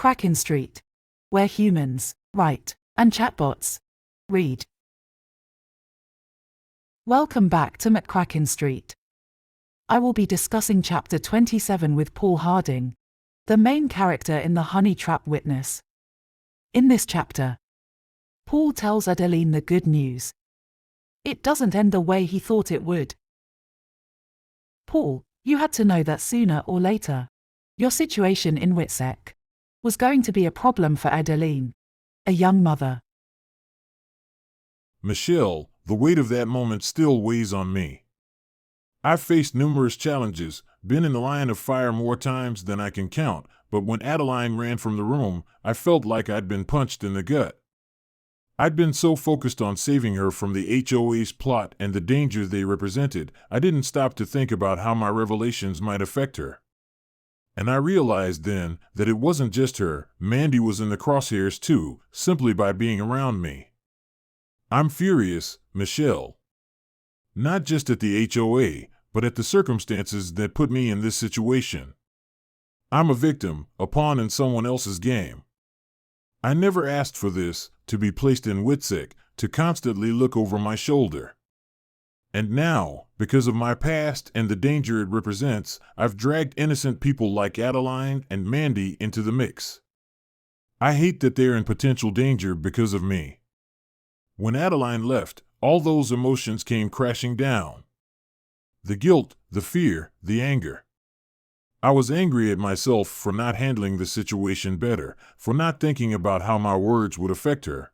McCrackin Street, where humans write and chatbots read. Welcome back to McCrackin Street. I will be discussing Chapter 27 with Paul Harding, the main character in The Honey Trap Witness. In this chapter, Paul tells Adeline the good news. It doesn't end the way he thought it would. Paul, you had to know that sooner or later, your situation in Witsec was going to be a problem for Adeline, a young mother. Michelle, the weight of that moment still weighs on me. I've faced numerous challenges, been in the line of fire more times than I can count, but when Adeline ran from the room, I felt like I'd been punched in the gut. I'd been so focused on saving her from the HOA's plot and the danger they represented, I didn't stop to think about how my revelations might affect her. And I realized then that it wasn't just her, Mandy was in the crosshairs too, simply by being around me. I'm furious, Michelle. Not just at the HOA, but at the circumstances that put me in this situation. I'm a victim, a pawn in someone else's game. I never asked for this, to be placed in Witsec, to constantly look over my shoulder. And now, because of my past and the danger it represents, I've dragged innocent people like Adeline and Mandy into the mix. I hate that they're in potential danger because of me. When Adeline left, all those emotions came crashing down. The guilt, the fear, the anger. I was angry at myself for not handling the situation better, for not thinking about how my words would affect her.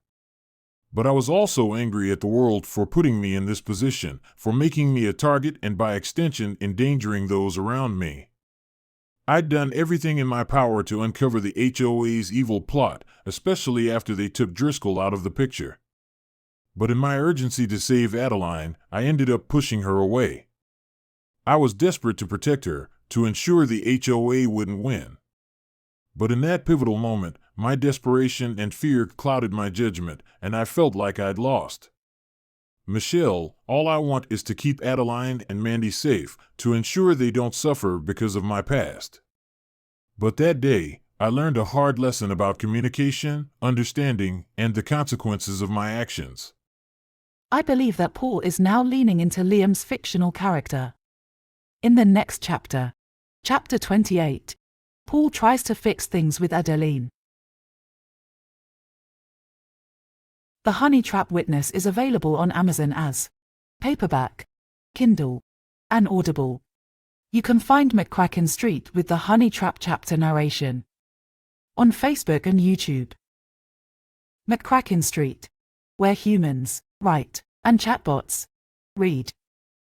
But I was also angry at the world for putting me in this position, for making me a target and by extension endangering those around me. I'd done everything in my power to uncover the HOA's evil plot, especially after they took Driscoll out of the picture. But in my urgency to save Adeline, I ended up pushing her away. I was desperate to protect her, to ensure the HOA wouldn't win. But in that pivotal moment, my desperation and fear clouded my judgment, and I felt like I'd lost. Michelle, all I want is to keep Adeline and Mandy safe, to ensure they don't suffer because of my past. But that day, I learned a hard lesson about communication, understanding, and the consequences of my actions. I believe that Paul is now leaning into Liam's fictional character. In the next chapter, Chapter 28, Paul tries to fix things with Adeline. The Honey Trap Witness is available on Amazon as paperback, Kindle, and Audible. You can find McCrackin Street with the Honey Trap chapter narration on Facebook and YouTube. McCrackin Street, where humans write and chatbots read.